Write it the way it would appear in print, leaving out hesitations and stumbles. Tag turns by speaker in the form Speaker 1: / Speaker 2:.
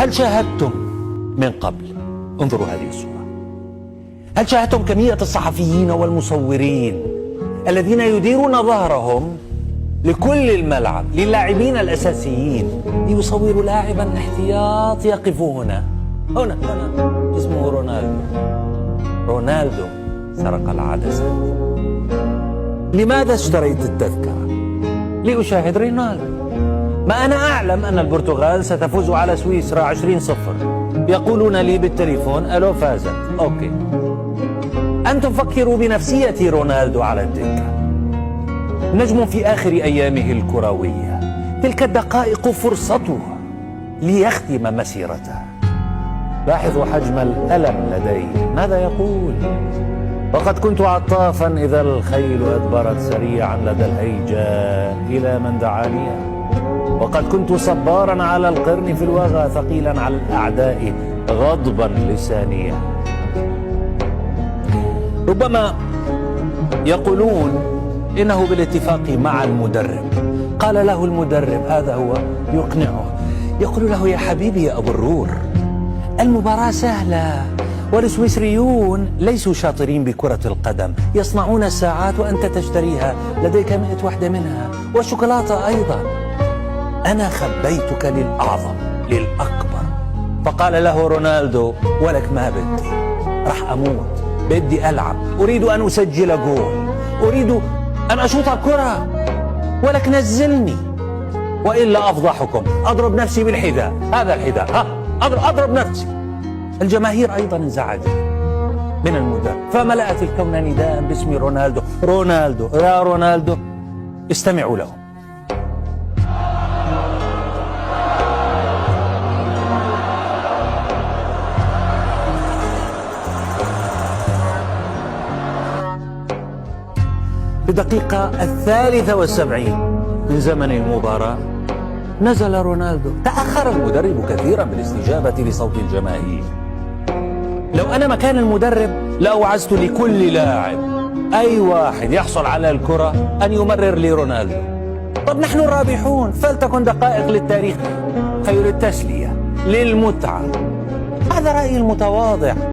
Speaker 1: هل شاهدتم من قبل، انظروا هذه الصورة، هل شاهدتم كمية الصحفيين والمصورين الذين يديرون ظهرهم لكل الملعب للاعبين الأساسيين ليصوروا لاعبا احتياط يقف هنا اسمه رونالدو سرق العدسة. لماذا اشتريت التذكرة؟ لأشاهد رونالدو. ما أنا أعلم أن البرتغال ستفوز على سويسرا 20-0. يقولون لي بالتليفون ألو فازت. أوكي، أنتم فكروا بنفسية رونالدو على الدكة، نجم في آخر أيامه الكروية، تلك الدقائق فرصته ليختم مسيرته. لاحظوا حجم الألم لديه، ماذا يقول؟ وقد كنت عطافا إذا الخيل أدبرت سريعا لدى الهيجة إلى من دعاني، وقد كنت صبارا على القرن في الوغى ثقيلا على الأعداء غضبا لسانيا. ربما يقولون إنه بالاتفاق مع المدرب، قال له المدرب، هذا هو يقنعه، يقول له يا حبيبي يا أبو الرور، المباراة سهلة والسويسريون ليسوا شاطرين بكرة القدم، يصنعون الساعات وأنت تشتريها، لديك 100 وحدة منها والشوكولاتة أيضا، أنا خبيتك للأعظم للأكبر. فقال له رونالدو ولك ما بدي، راح أموت، بدي ألعب، أريد أن أسجل جول، أريد أن أشوط الكرة، ولك نزلني وإلا أفضحكم، أضرب نفسي بالحذاء، هذا الحذاء، أضرب نفسي. الجماهير أيضا انزعجت من المدرب، فملأت الكون نداء باسم رونالدو، رونالدو يا رونالدو. استمعوا له. في الدقيقة 73 من زمن المباراة نزل رونالدو. تأخر المدرب كثيرا بالاستجابة لصوت الجماهير. لو أنا مكان المدرب لأوعزت لكل لاعب، أي واحد يحصل على الكرة أن يمرر لرونالدو. طب نحن الرابحون، فلتكن دقائق للتاريخ خير التسلية للمتعة. هذا رأيي المتواضع.